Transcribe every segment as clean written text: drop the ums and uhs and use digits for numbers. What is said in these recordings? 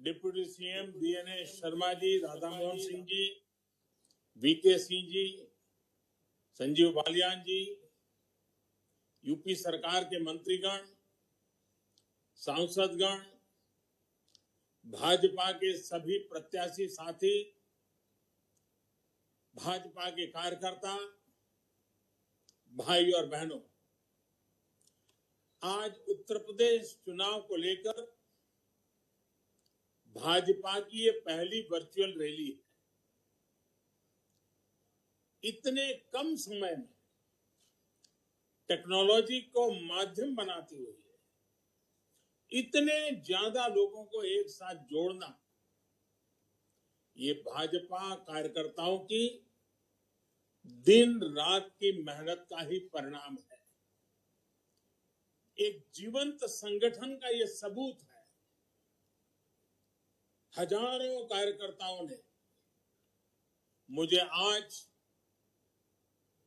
Deputy CM DN Sharma ji, Radha Mohan Singh ji, VK Singh ji, Sanjeev Balyan जी, UP सरकार के मंत्रीगण, सांसदगण, भाजपा के सभी प्रत्याशी साथी, भाजपा के कार्यकर्ता, भाई और बहनों, आज उत्तर प्रदेश चुनाव को लेकर भाजपा की ये पहली वर्चुअल रैली है। इतने कम समय में टेक्नोलॉजी को माध्यम बनाते हुए इतने ज्यादा लोगों को एक साथ जोड़ना, ये भाजपा कार्यकर्ताओं की दिन रात की मेहनत का ही परिणाम है। एक जीवंत संगठन का ये सबूत है। हजारों कार्यकर्ताओं ने मुझे आज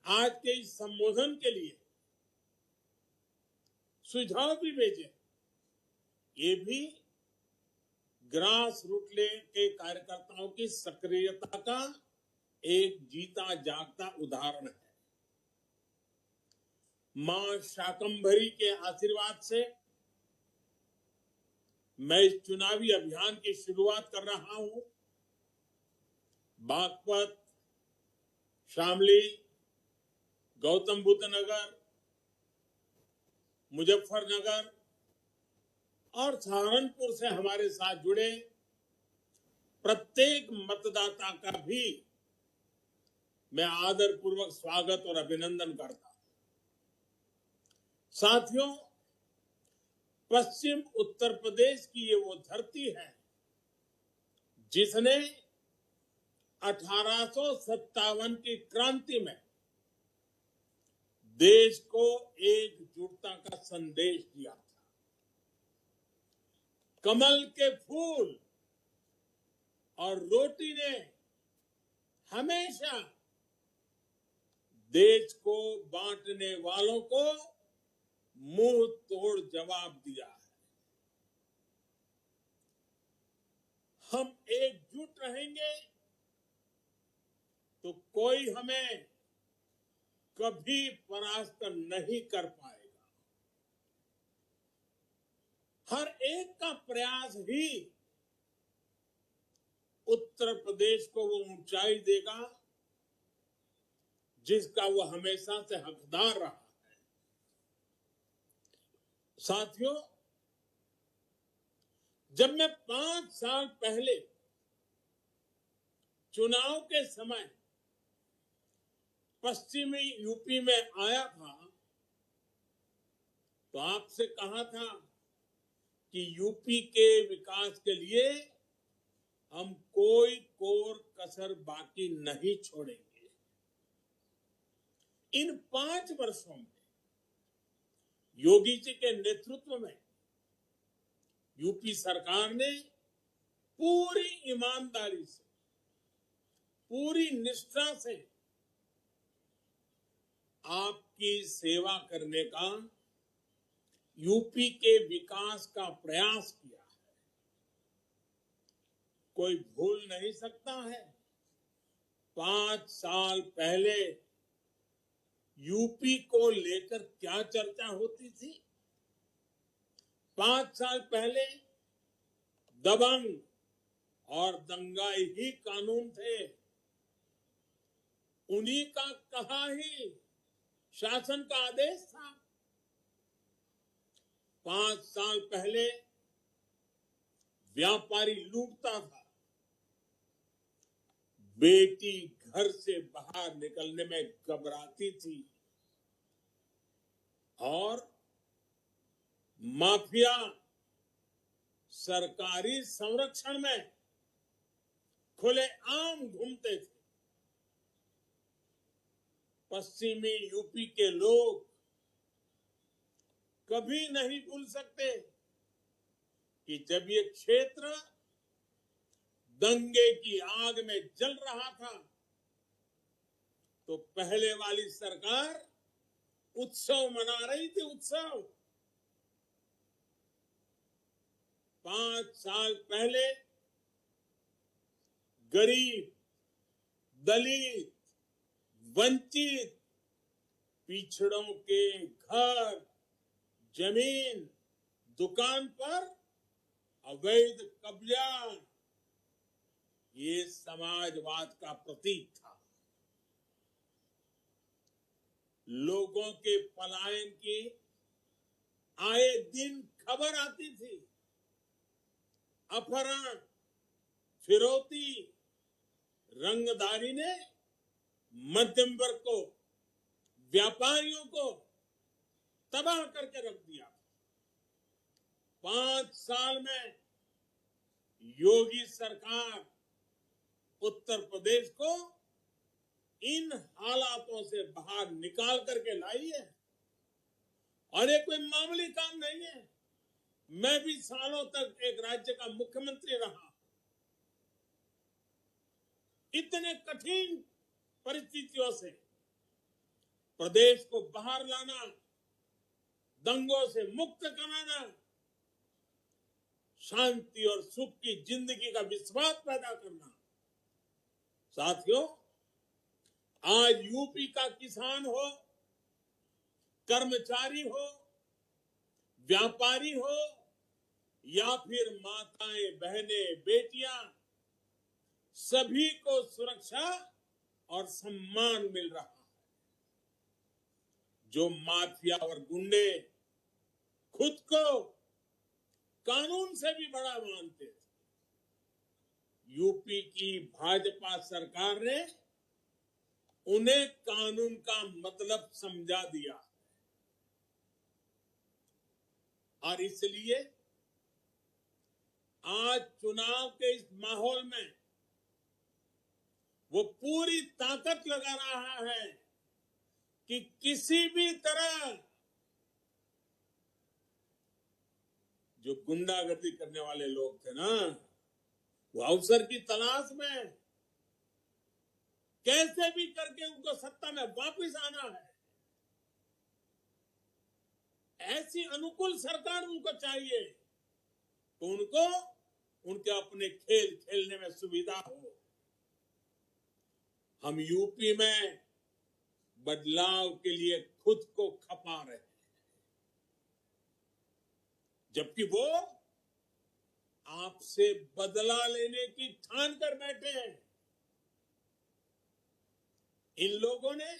के इस संबोधन के लिए सुझाव भी भेजे। ये भी ग्रास रूट के कार्यकर्ताओं की सक्रियता का एक जीता जागता उदाहरण है। मां शाकंभरी के आशीर्वाद से मैं इस चुनावी अभियान की शुरुआत कर रहा हूं। बागपत, शामली, गौतम बुद्ध नगर, मुजफ्फरनगर और सहारनपुर से हमारे साथ जुड़े प्रत्येक मतदाता का भी मैं आदरपूर्वक स्वागत और अभिनंदन करता हूं। साथियों, पश्चिम उत्तर प्रदेश की ये वो धरती है जिसने 1857 की क्रांति में देश को एकजुटता का संदेश दिया था। कमल के फूल और रोटी ने हमेशा देश को बांटने वालों को मुंह तोड़ जवाब दिया है। हम एकजुट रहेंगे तो कोई हमें कभी परास्त नहीं कर पाएगा। हर एक का प्रयास ही उत्तर प्रदेश को वो ऊंचाई देगा जिसका वो हमेशा से हकदार रहा है। साथियों, जब मैं 5 साल पहले चुनाव के समय पश्चिमी यूपी में आया था तो आपसे कहा था कि यूपी के विकास के लिए हम कोई कोर कसर बाकी नहीं छोड़ेंगे। इन 5 वर्षों में योगी जी के नेतृत्व में यूपी सरकार ने पूरी ईमानदारी से, पूरी निष्ठा से आपकी सेवा करने का, यूपी के विकास का प्रयास किया है। कोई भूल नहीं सकता है 5 साल पहले यूपी को लेकर क्या चर्चा होती थी। 5 साल पहले दबंग और दंगाई ही कानून थे। उन्हीं का कहा ही शासन का आदेश था। 5 साल पहले व्यापारी लूटता था। बेटी घर से बाहर निकलने में घबराती थी और माफिया सरकारी संरक्षण में खुलेआम घूमते थे। पश्चिमी यूपी के लोग कभी नहीं भूल सकते कि जब ये क्षेत्र दंगे की आग में जल रहा था तो पहले वाली सरकार उत्सव मना रही थी। उत्सव 5 साल पहले गरीब, दलित, वंचित, पिछड़ों के घर, जमीन, दुकान पर अवैध कब्जा, ये समाजवाद का प्रतीक था। लोगों के पलायन की आए दिन खबर आती थी। अपहरण, फिरौती, रंगदारी ने मध्यम वर्ग को, व्यापारियों को तबाह करके रख दिया। 5 साल में योगी सरकार उत्तर प्रदेश को इन हालातों से बाहर निकाल करके लाई है। और ये कोई मामूली काम नहीं है। मैं भी सालों तक एक राज्य का मुख्यमंत्री रहा। इतने कठिन परिस्थितियों से प्रदेश को बाहर लाना, दंगों से मुक्त कराना, शांति और सुख की जिंदगी का विश्वास पैदा करना। साथियों, आज यूपी का किसान हो, कर्मचारी हो, व्यापारी हो या फिर माताएं, बहनें, बेटियां, सभी को सुरक्षा और सम्मान मिल रहा है। जो माफिया और गुंडे खुद को कानून से भी बड़ा मानते थे, यूपी की भाजपा सरकार ने उन्हें कानून का मतलब समझा दिया। और इसलिए आज चुनाव के इस माहौल में वो पूरी ताकत लगा रहा है कि किसी भी तरह जो गुंडागर्दी करने वाले लोग थे ना, वो अवसर की तलाश में कैसे भी करके उनको सत्ता में वापस आना है। ऐसी अनुकूल सरकार उनको चाहिए तो उनको उनके अपने खेल खेलने में सुविधा हो। हम यूपी में बदलाव के लिए खुद को खपा रहे हैं, जबकि वो आपसे बदला लेने की ठान कर बैठे हैं। इन लोगों ने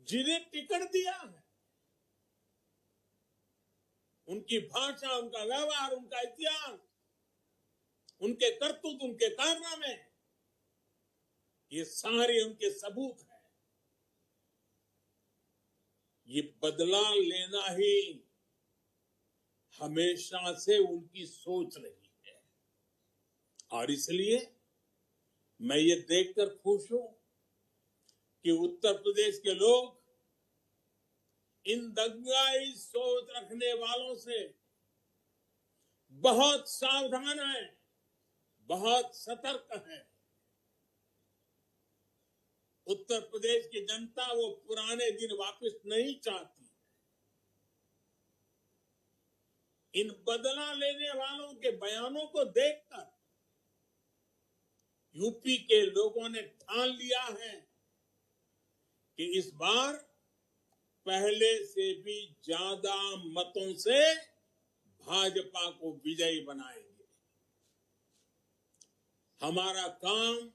जिन्हें टिकट दिया है, उनकी भाषा, उनका व्यवहार, उनका इतिहास, उनके करतूत, उनके कारनामे, ये सारे उनके सबूत हैं। ये बदला लेना ही हमेशा से उनकी सोच रही है। और इसलिए मैं ये देखकर खुश हूं कि उत्तर प्रदेश के लोग इन दंगाई सोच रखने वालों से बहुत सावधान है, बहुत सतर्क है। उत्तर प्रदेश की जनता वो पुराने दिन वापस नहीं चाहती। इन बदला लेने वालों के बयानों को देखकर यूपी के लोगों ने ठान लिया है कि इस बार पहले से भी ज्यादा मतों से भाजपा को विजयी बनाएंगे। हमारा काम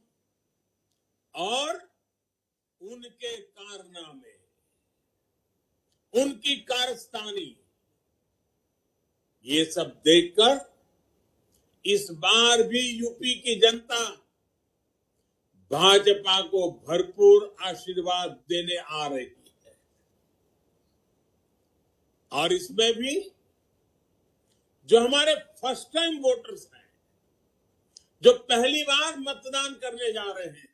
और उनके कारनामे, उनकी कारस्तानी, ये सब देखकर इस बार भी यूपी की जनता भाजपा को भरपूर आशीर्वाद देने आ रही है। और इसमें भी जो हमारे फर्स्ट टाइम वोटर्स हैं, जो पहली बार मतदान करने जा रहे हैं,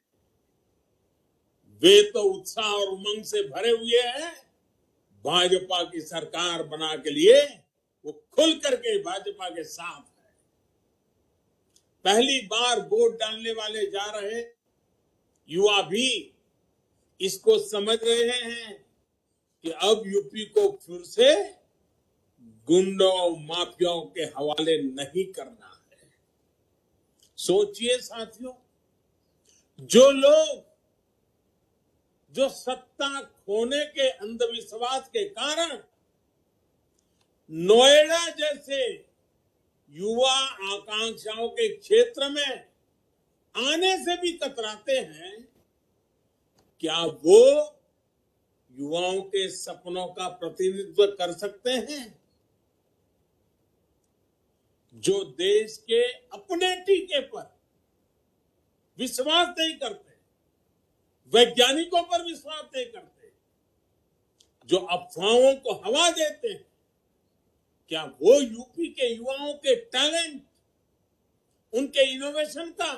वे तो उत्साह और उमंग से भरे हुए हैं। भाजपा की सरकार बना के लिए वो खुल करके भाजपा के साथ है। पहली बार वोट डालने वाले जा रहे युवा भी इसको समझ रहे हैं कि अब यूपी को फिर से गुंडों, माफियाओं के हवाले नहीं करना है। सोचिए साथियों, जो लोग जो सत्ता खोने के अंधविश्वास के कारण नोएडा जैसे युवा आकांक्षाओं के क्षेत्र में आने से भी कतराते हैं, क्या वो युवाओं के सपनों का प्रतिनिधित्व कर सकते हैं? जो देश के अपने टीके पर विश्वास नहीं करते, वैज्ञानिकों पर विश्वास नहीं करते, जो अफवाहों को हवा देते हैं, क्या वो यूपी के युवाओं के टैलेंट, उनके इनोवेशन का,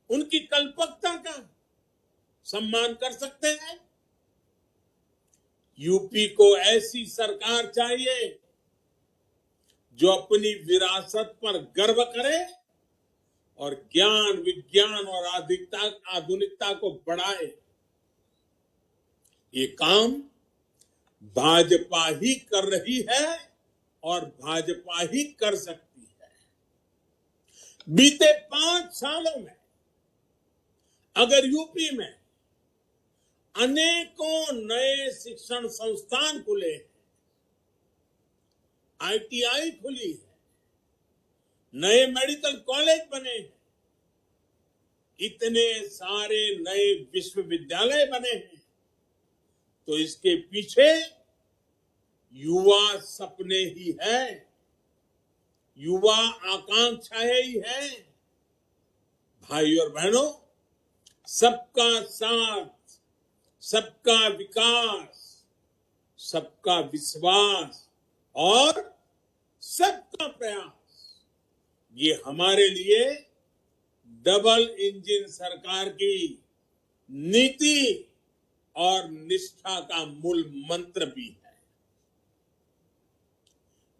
उनकी कल्पकता का सम्मान कर सकते हैं? यूपी को ऐसी सरकार चाहिए जो अपनी विरासत पर गर्व करे और ज्ञान, विज्ञान और आधुनिकता को बढ़ाए। ये काम भाजपा ही कर रही है और भाजपा ही कर सकती है। बीते 5 सालों में अगर यूपी में अनेकों नए शिक्षण संस्थान खुले हैं, आईटीआई खुली है, नए मेडिकल कॉलेज बने हैं, इतने सारे नए विश्वविद्यालय बने हैं, तो इसके पीछे युवा सपने ही है, युवा आकांक्षाएं ही है। भाई और बहनों, सबका साथ, सबका विकास, सबका विश्वास और सबका प्रयास, ये हमारे लिए डबल इंजन सरकार की नीति और निष्ठा का मूल मंत्र भी है।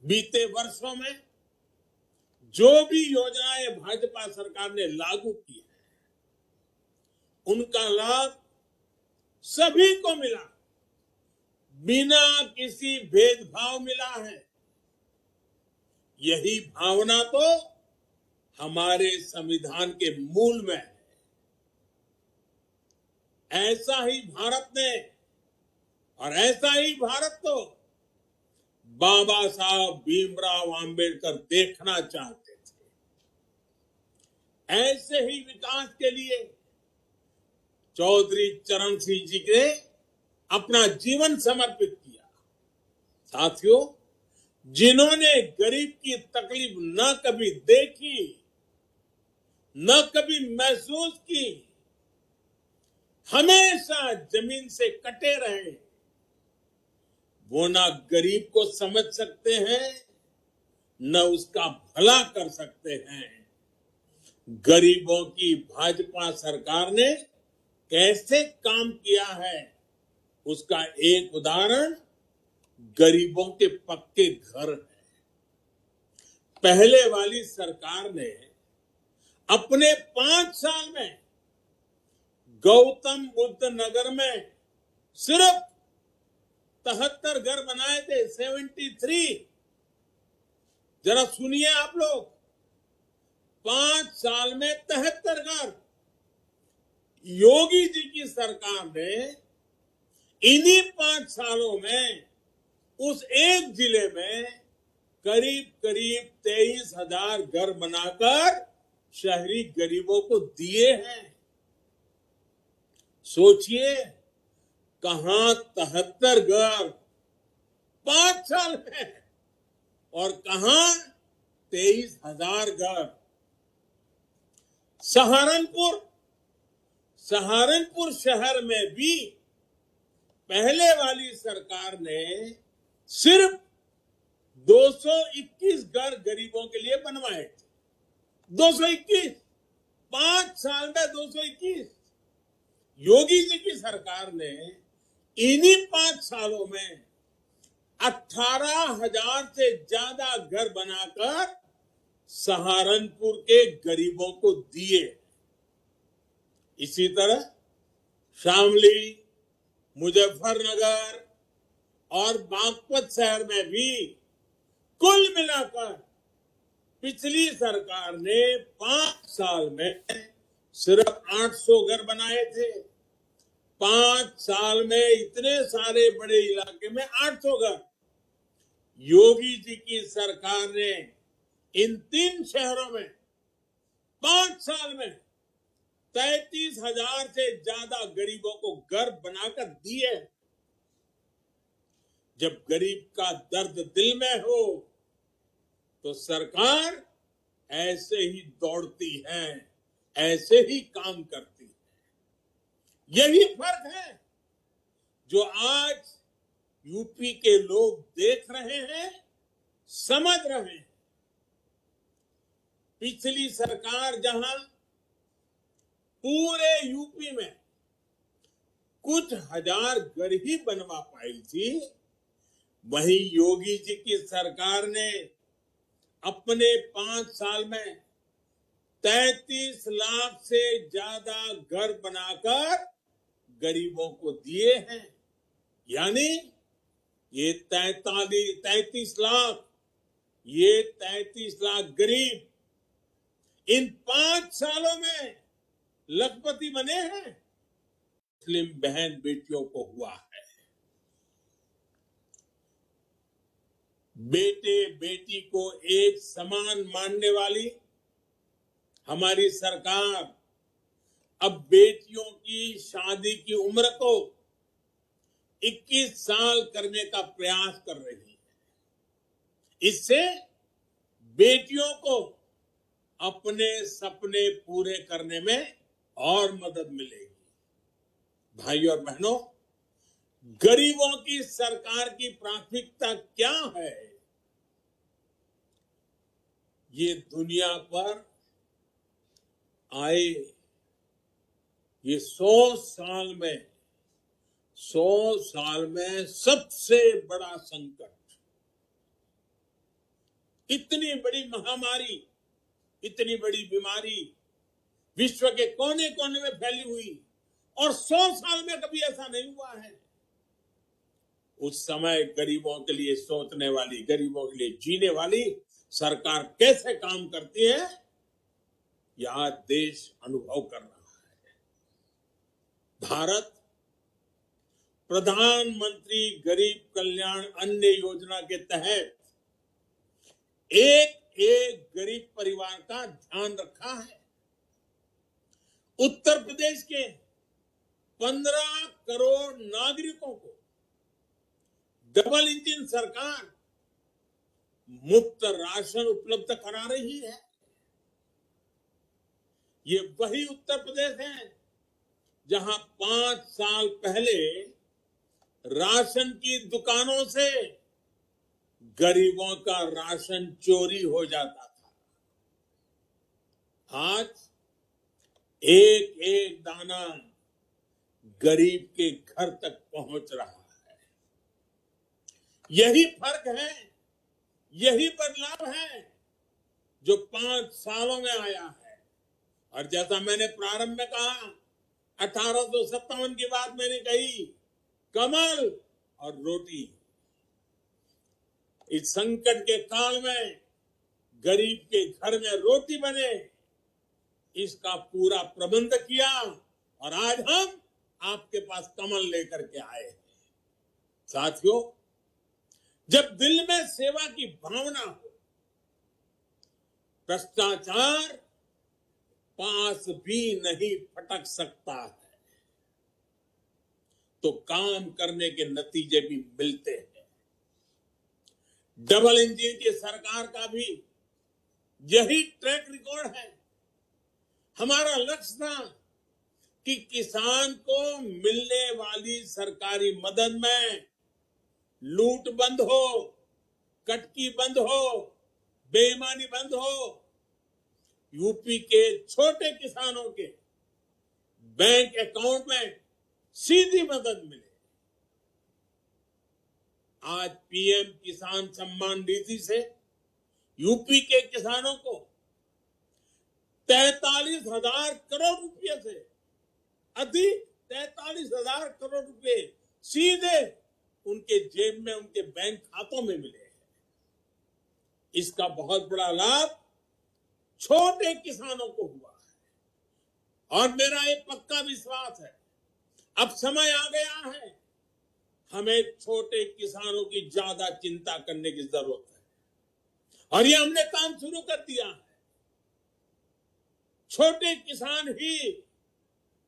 बीते वर्षों में जो भी योजनाएं भाजपा सरकार ने लागू की है, उनका लाभ सभी को मिला, बिना किसी भेदभाव मिला है। यही भावना तो हमारे संविधान के मूल में है। ऐसा ही भारत ने और ऐसा ही भारत तो बाबा साहब भीमराव आंबेडकर देखना चाहते थे। ऐसे ही विकास के लिए चौधरी चरण सिंह जी ने अपना जीवन समर्पित किया। साथियों, जिन्होंने गरीब की तकलीफ न कभी देखी, न कभी महसूस की, हमेशा जमीन से कटे रहे, वो ना गरीब को समझ सकते हैं, न उसका भला कर सकते हैं। गरीबों की भाजपा सरकार ने कैसे काम किया है, उसका एक उदाहरण गरीबों के पक्के घर है। पहले वाली सरकार ने अपने 5 साल में गौतम बुद्ध नगर में सिर्फ 73 घर बनाए थे, 73। जरा सुनिए आप लोग, 5 साल में 73 घर। योगी जी की सरकार ने इन्हीं 5 सालों में उस एक जिले में करीब करीब 23,000 घर बनाकर शहरी गरीबों को दिए हैं। सोचिए, कहां 73 घर 5 साल में और कहां 23,000 घर। सहारनपुर शहर में भी पहले वाली सरकार ने सिर्फ 221 घर गरीबों के लिए बनवाए थे। 221, 5 साल में 221। योगी जी की सरकार ने इन्हीं 5 सालों में 18,000 से ज्यादा घर बनाकर सहारनपुर के गरीबों को दिए। इसी तरह शामली, मुजफ्फरनगर और बागपत शहर में भी कुल मिलाकर पिछली सरकार ने 5 साल में सिर्फ 800 घर बनाए थे। 5 साल में इतने सारे बड़े इलाके में 800 घर। योगी जी की सरकार ने इन 3 शहरों में 5 साल में 33,000 से ज्यादा गरीबों को घर बनाकर दिए। जब गरीब का दर्द दिल में हो तो सरकार ऐसे ही दौड़ती है, ऐसे ही काम करती है। यही फर्क है जो आज यूपी के लोग देख रहे हैं, समझ रहे हैं। पिछली सरकार जहां पूरे यूपी में कुछ हजार घर ही बनवा पाई थी, वहीं योगी जी की सरकार ने अपने 5 साल में 33 लाख से ज्यादा घर बनाकर गरीबों को दिए हैं। यानी ये 33 लाख, ये 33 लाख गरीब इन 5 सालों में लखपति बने हैं। मुस्लिम बहन बेटियों को हुआ है। बेटे बेटी को एक समान मानने वाली हमारी सरकार अब बेटियों की शादी की उम्र को 21 साल करने का प्रयास कर रही है। इससे बेटियों को अपने सपने पूरे करने में और मदद मिलेगी। भाइयों और बहनों, गरीबों की सरकार की प्राथमिकता क्या है? ये दुनिया पर आए ये 100 साल में सबसे बड़ा संकट। इतनी बड़ी महामारी, इतनी बड़ी बीमारी विश्व के कोने कोने में फैली हुई, और 100 साल में कभी ऐसा नहीं हुआ है। उस समय गरीबों के लिए सोचने वाली, गरीबों के लिए जीने वाली सरकार कैसे काम करती है, यह आज देश अनुभव कर रहा है। भारत प्रधानमंत्री गरीब कल्याण अन्न योजना के तहत एक एक गरीब परिवार का ध्यान रखा है। उत्तर प्रदेश के 15 करोड़ नागरिकों को डबल इंजन सरकार मुफ्त राशन उपलब्ध करा रही है। ये वही उत्तर प्रदेश है जहां 5 साल पहले राशन की दुकानों से गरीबों का राशन चोरी हो जाता था। आज एक एक दाना गरीब के घर तक पहुंच रहा है। यही फर्क है, यही बदलाव है जो 5 सालों में आया है। और जैसा मैंने प्रारंभ में कहा, 1857 की बात मैंने कही, कमल और रोटी। इस संकट के काल में गरीब के घर में रोटी बने, इसका पूरा प्रबंध किया, और आज हम आपके पास कमल लेकर के आए हैं। साथियों, जब दिल में सेवा की भावना हो, भ्रष्टाचार पास भी नहीं फटक सकता है, तो काम करने के नतीजे भी मिलते हैं। डबल इंजन की सरकार का भी यही ट्रैक रिकॉर्ड है। हमारा लक्ष्य था कि किसान को मिलने वाली सरकारी मदद में लूट बंद हो, कटकी बंद हो, बेईमानी बंद हो, यूपी के छोटे किसानों के बैंक अकाउंट में सीधी मदद मिले। आज पीएम किसान सम्मान निधि से यूपी के किसानों को 43,000 करोड़ रुपए से अधिक, 43,000 करोड़ रुपए सीधे उनके जेब में, उनके बैंक खातों में मिले हैं। इसका बहुत बड़ा लाभ छोटे किसानों को हुआ है। और मेरा ये पक्का विश्वास है, अब समय आ गया है, हमें छोटे किसानों की ज्यादा चिंता करने की जरूरत है। और ये हमने काम शुरू कर दिया है। छोटे किसान ही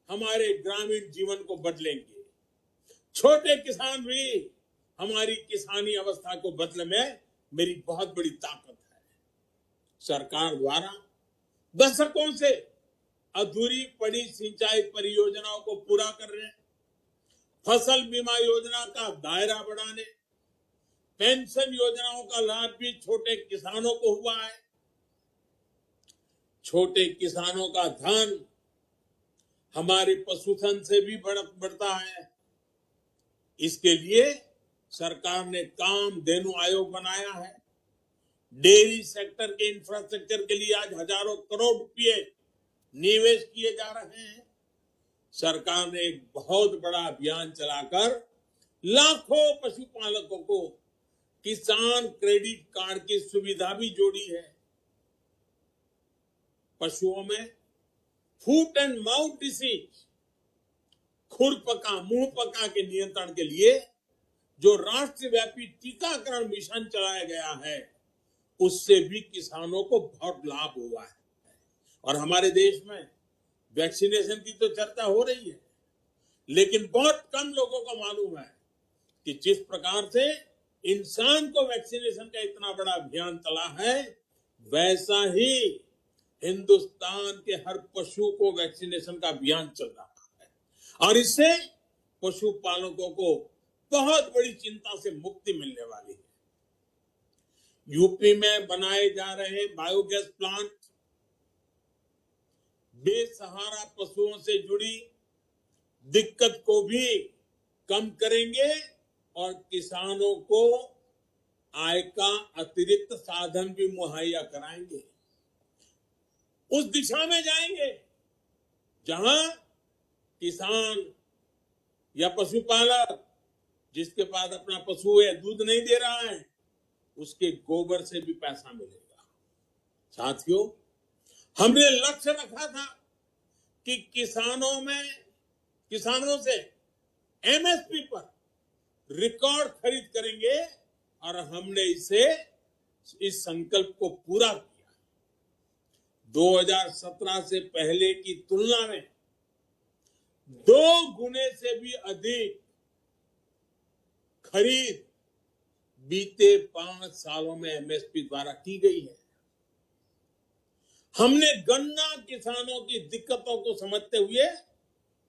हमारे ग्रामीण जीवन को बदलेंगे। छोटे किसान भी हमारी किसानी अवस्था को बदलने में मेरी बहुत बड़ी ताकत है। सरकार द्वारा दशकों से अधूरी पड़ी सिंचाई परियोजनाओं को पूरा करने, फसल बीमा योजना का दायरा बढ़ाने, पेंशन योजनाओं का लाभ भी छोटे किसानों को हुआ है। छोटे किसानों का धन हमारे पशुधन से भी बढ़ता है। इसके लिए सरकार ने कामधेनु आयोग बनाया है। डेयरी सेक्टर के इंफ्रास्ट्रक्चर के लिए आज हजारों करोड़ रुपए निवेश किए जा रहे हैं। सरकार ने एक बहुत बड़ा अभियान चलाकर लाखों पशुपालकों को किसान क्रेडिट कार्ड की सुविधा भी जोड़ी है। पशुओं में फुट एंड माउथ डिसीज, खुरपका मुंहपका के नियंत्रण के लिए जो राष्ट्रव्यापी टीकाकरण मिशन चलाया गया है, उससे भी किसानों को बहुत लाभ हुआ है। और हमारे देश में वैक्सीनेशन की तो चर्चा हो रही है, लेकिन बहुत कम लोगों को मालूम है कि जिस प्रकार से इंसान को वैक्सीनेशन का इतना बड़ा अभियान चला है, वैसा ही हिंदुस्तान के हर पशु को वैक्सीनेशन का अभियान चल रहा है। और इससे पशुपालकों को बहुत बड़ी चिंता से मुक्ति मिलने वाली है। यूपी में बनाए जा रहे बायोगैस प्लांट बेसहारा पशुओं से जुड़ी दिक्कत को भी कम करेंगे और किसानों को आय का अतिरिक्त साधन भी मुहैया कराएंगे। उस दिशा में जाएंगे जहां किसान या पशुपालक जिसके पास अपना पशु है, दूध नहीं दे रहा है, उसके गोबर से भी पैसा मिलेगा। साथियों, हमने लक्ष्य रखा था कि किसानों से एमएसपी पर रिकॉर्ड खरीद करेंगे और हमने इस संकल्प को पूरा किया। 2017 से पहले की तुलना में 2 गुने से भी अधिक खरीद बीते 5 सालों में एमएसपी द्वारा की गई है। हमने गन्ना किसानों की दिक्कतों को समझते हुए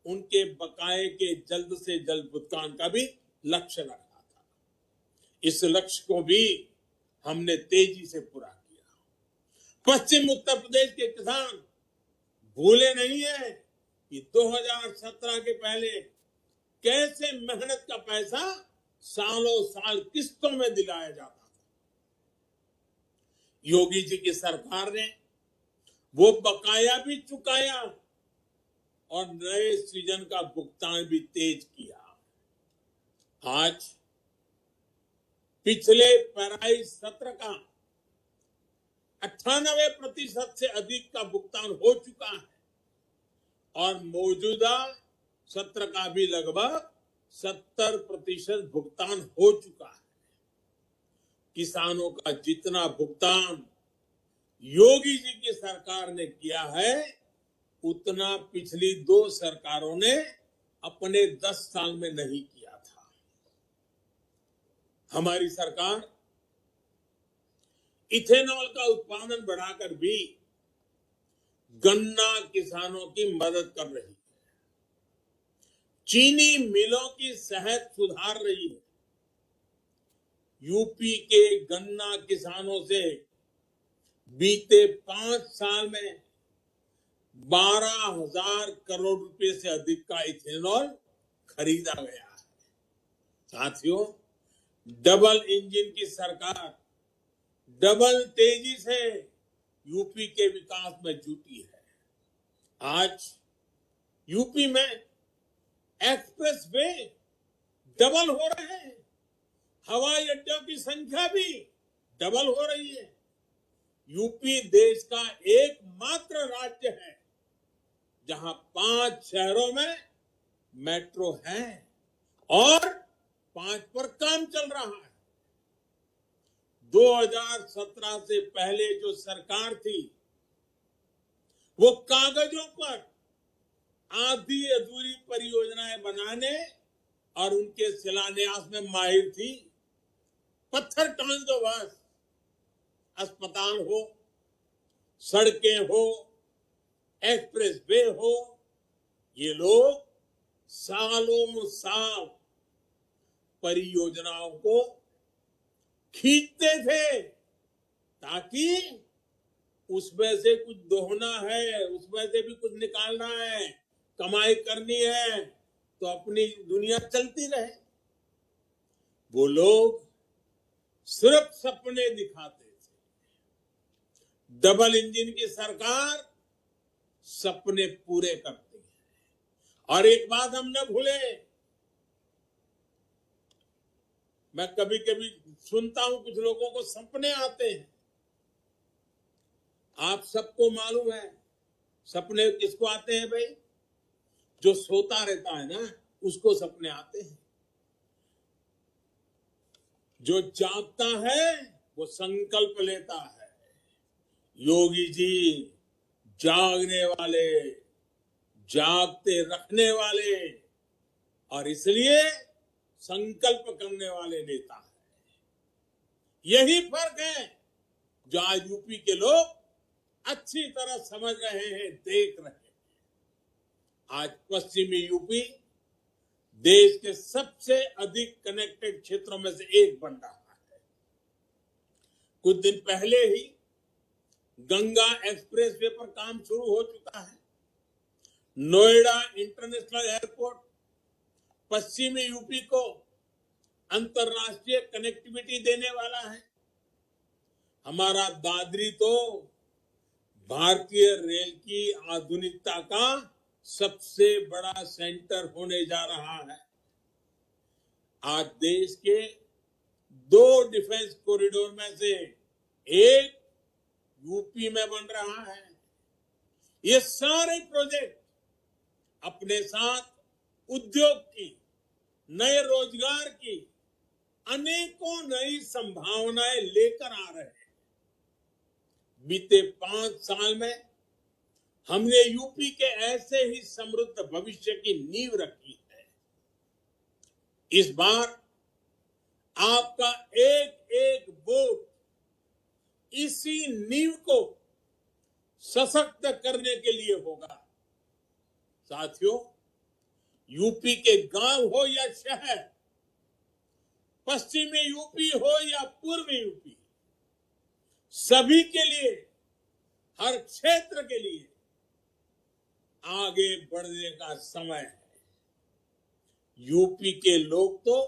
उनके बकाये के जल्द से जल्द भुगतान का भी लक्ष्य रखा था। इस लक्ष्य को भी हमने तेजी से पूरा किया। पश्चिम उत्तर प्रदेश के किसान भूले नहीं है कि 2017 के पहले कैसे मेहनत का पैसा सालों साल किस्तों में दिलाया जाता था। योगी जी की सरकार ने वो बकाया भी चुकाया और नए सृजन का भुगतान भी तेज किया। आज पिछले पेराई सत्र का 98% से अधिक का भुगतान हो चुका है और मौजूदा सत्र का भी लगभग 70% भुगतान हो चुका है। किसानों का जितना भुगतान योगी जी की सरकार ने किया है, उतना पिछली 2 सरकारों ने अपने 10 साल में नहीं किया था। हमारी सरकार इथेनॉल का उत्पादन बढ़ाकर भी गन्ना किसानों की मदद कर रही है। चीनी मिलों की सेहत सुधार रही है। यूपी के गन्ना किसानों से बीते 5 साल में 12,000 करोड़ रुपए से अधिक का इथेनॉल खरीदा गया है। साथियों, डबल इंजन की सरकार डबल तेजी से यूपी के विकास में जुटी है। आज यूपी में एक्सप्रेस वे डबल हो रहे हैं, हवाई अड्डों की संख्या भी डबल हो रही है। यूपी देश का एकमात्र राज्य है जहां 5 शहरों में मेट्रो है और 5 पर काम चल रहा है। 2017 से पहले जो सरकार थी वो कागजों पर आधी अधूरी परियोजनाएं बनाने और उनके शिलान्यास में माहिर थी। पत्थर टांग दो बस, अस्पताल हो, सड़कें हो, एक्सप्रेस वे हो, ये लोग सालों साल परियोजनाओं को खींचते थे ताकि उसमें से कुछ दोहना है, उसमें से भी कुछ निकालना है, कमाई करनी है तो अपनी दुनिया चलती रहे। वो लोग सिर्फ सपने दिखाते थे। डबल इंजन की सरकार सपने पूरे करती है। और एक बात हम न भूले, मैं कभी कभी सुनता हूं कुछ लोगों को सपने आते हैं। आप सबको मालूम है सपने किसको आते हैं भाई? जो सोता रहता है ना, उसको सपने आते हैं। जो जागता है वो संकल्प लेता है। योगी जी जागने वाले, जागते रखने वाले और इसलिए संकल्प करने वाले नेता है। यही फर्क है जो आज यूपी के लोग अच्छी तरह समझ रहे हैं, देख रहे हैं। आज पश्चिमी यूपी देश के सबसे अधिक कनेक्टेड क्षेत्रों में से एक बन रहा है। कुछ दिन पहले ही गंगा एक्सप्रेसवे पर काम शुरू हो चुका है। नोएडा इंटरनेशनल एयरपोर्ट पश्चिमी यूपी को अंतरराष्ट्रीय कनेक्टिविटी देने वाला है। हमारा दादरी तो भारतीय रेल की आधुनिकता का सबसे बड़ा सेंटर होने जा रहा है। आज देश के 2 डिफेंस कॉरिडोर में से एक यूपी में बन रहा है। ये सारे प्रोजेक्ट अपने साथ उद्योग की, नए रोजगार की अनेकों नई संभावनाएं लेकर आ रहे हैं। बीते 5 साल में हमने यूपी के ऐसे ही समृद्ध भविष्य की नींव रखी है। इस बार आपका एक एक वोट इसी नींव को सशक्त करने के लिए होगा। साथियों, यूपी के गांव हो या शहर, पश्चिमी यूपी हो या पूर्वी यूपी, सभी के लिए, हर क्षेत्र के लिए आगे बढ़ने का समय है। यूपी के लोग तो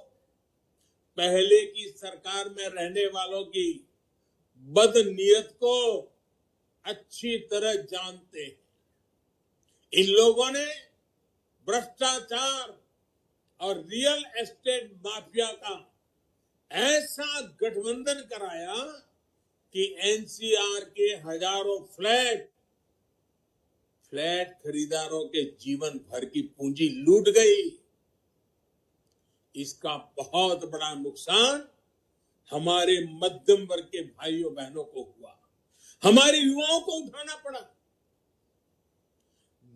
पहले की सरकार में रहने वालों की बदनीयत को अच्छी तरह जानते हैं। इन लोगों ने भ्रष्टाचार और रियल एस्टेट माफिया का ऐसा गठबंधन कराया कि एनसीआर के हजारों फ्लैट खरीदारों के जीवन भर की पूंजी लूट गई। इसका बहुत बड़ा नुकसान हमारे मध्यम वर्ग के भाइयों बहनों को हुआ, हमारे युवाओं को उठाना पड़ा।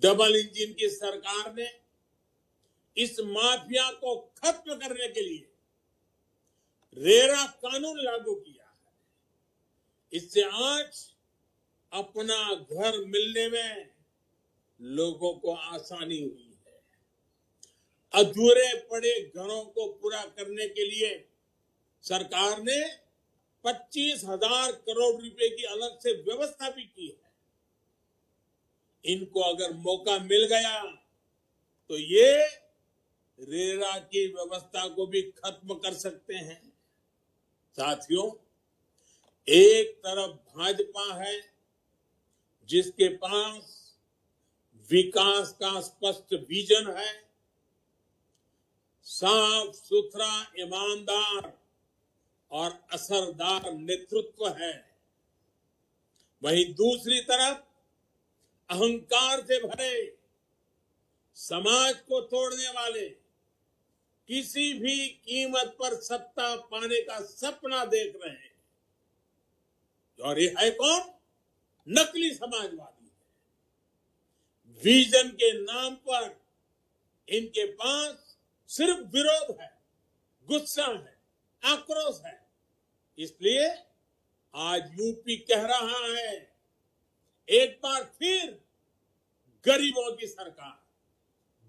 डबल इंजन की सरकार ने इस माफिया को खत्म करने के लिए रेरा कानून लागू किया है। इससे आज अपना घर मिलने में लोगों को आसानी हुई है। अधूरे पड़े घरों को पूरा करने के लिए सरकार ने 25,000 करोड़ रुपए की अलग से व्यवस्था भी की है। इनको अगर मौका मिल गया तो ये रेरा की व्यवस्था को भी खत्म कर सकते हैं। साथियों, एक तरफ भाजपा है जिसके पास विकास का स्पष्ट विजन है, साफ सुथरा, ईमानदार और असरदार नेतृत्व है। वहीं दूसरी तरफ अहंकार से भरे, समाज को तोड़ने वाले, किसी भी कीमत पर सत्ता पाने का सपना देख रहे हैं। और ये है कौन? नकली समाजवादी। विजन के नाम पर इनके पास सिर्फ विरोध है, गुस्सा है, आक्रोश है। इसलिए आज यूपी कह रहा है, एक बार फिर गरीबों की सरकार,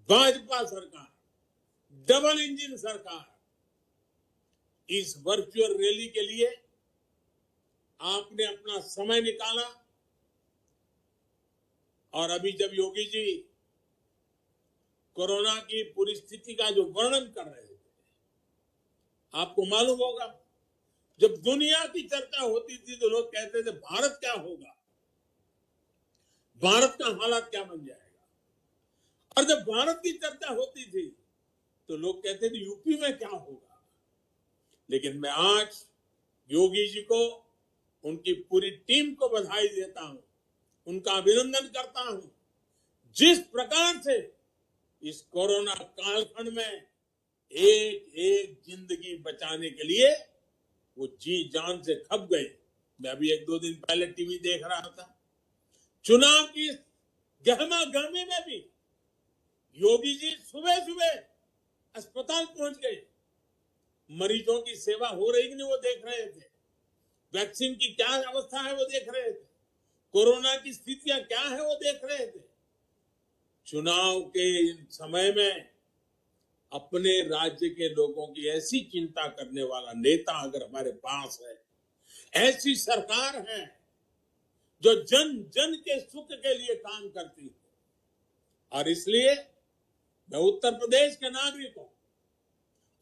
भाजपा सरकार, डबल इंजन सरकार। इस वर्चुअल रैली के लिए आपने अपना समय निकाला, और अभी जब योगी जी कोरोना की पूरी स्थिति का जो वर्णन कर रहे थे, आपको मालूम होगा, जब दुनिया की चर्चा होती थी तो लोग कहते थे भारत क्या होगा, भारत का हालात क्या बन जाएगा। और जब भारत की चर्चा होती थी तो लोग कहते थे यूपी में क्या होगा। लेकिन मैं आज योगी जी को, उनकी पूरी टीम को बधाई देता हूं, उनका अभिनंदन करता हूं। जिस प्रकार से इस कोरोना कालखंड में एक एक जिंदगी बचाने के लिए वो जी जान से खप गए। मैं अभी 1-2 दिन पहले टीवी देख रहा था, चुनाव की गहमा गहमी में भी योगी जी सुबह सुबह अस्पताल पहुंच गए, मरीजों की सेवा हो रही कि नहीं वो देख रहे थे, वैक्सीन की क्या अवस्था है वो देख रहे थे, कोरोना की स्थितियां क्या है वो देख रहे थे। चुनाव के इन समय में अपने राज्य के लोगों की ऐसी चिंता करने वाला नेता अगर हमारे पास है, ऐसी सरकार है जो जन जन के सुख के लिए काम करती है। और इसलिए मैं उत्तर प्रदेश के नागरिकों,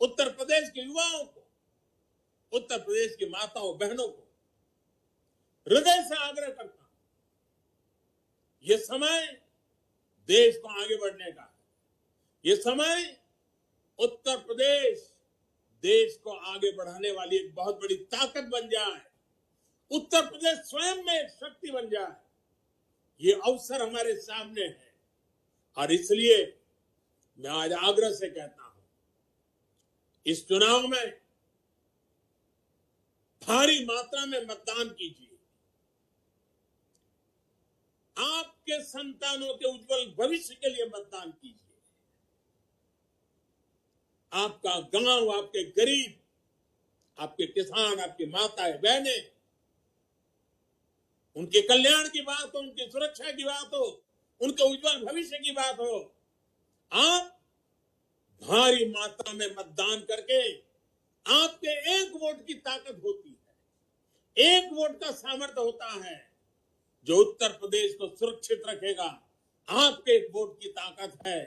उत्तर प्रदेश के युवाओं को, उत्तर प्रदेश की माताओं बहनों को हृदय से आग्रह करता हूं, ये समय देश को आगे बढ़ने का है। ये समय उत्तर प्रदेश देश को आगे बढ़ाने वाली एक बहुत बड़ी ताकत बन जाए, उत्तर प्रदेश स्वयं में एक शक्ति बन जाए, ये अवसर हमारे सामने है। और इसलिए मैं आज आग्रह से कहता हूं, इस चुनाव में भारी मात्रा में मतदान कीजिए। आपके संतानों के उज्जवल भविष्य के लिए मतदान कीजिए। आपका गांव, आपके गरीब, आपके किसान, आपकी माताएं बहनें, उनके कल्याण की बात हो, उनकी सुरक्षा की बात हो, उनके उज्जवल भविष्य की बात हो, आप भारी मात्रा में मतदान करके, आपके एक वोट की ताकत होती है, एक वोट का सामर्थ्य होता है जो उत्तर प्रदेश को सुरक्षित रखेगा। आपके एक वोट की ताकत है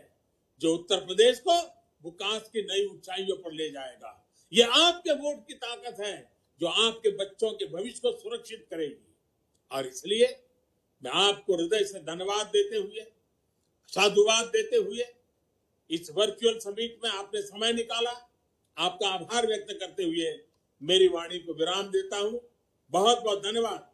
जो उत्तर प्रदेश को विकास की नई ऊंचाइयों पर ले जाएगा। ये आपके वोट की ताकत है जो आपके बच्चों के भविष्य को सुरक्षित करेगी। और इसलिए मैं आपको हृदय से धन्यवाद देते हुए, साधुवाद देते हुए, इस वर्चुअल समिट में आपने समय निकाला, आपका आभार व्यक्त करते हुए मेरी वाणी को विराम देता हूं। बहुत बहुत धन्यवाद।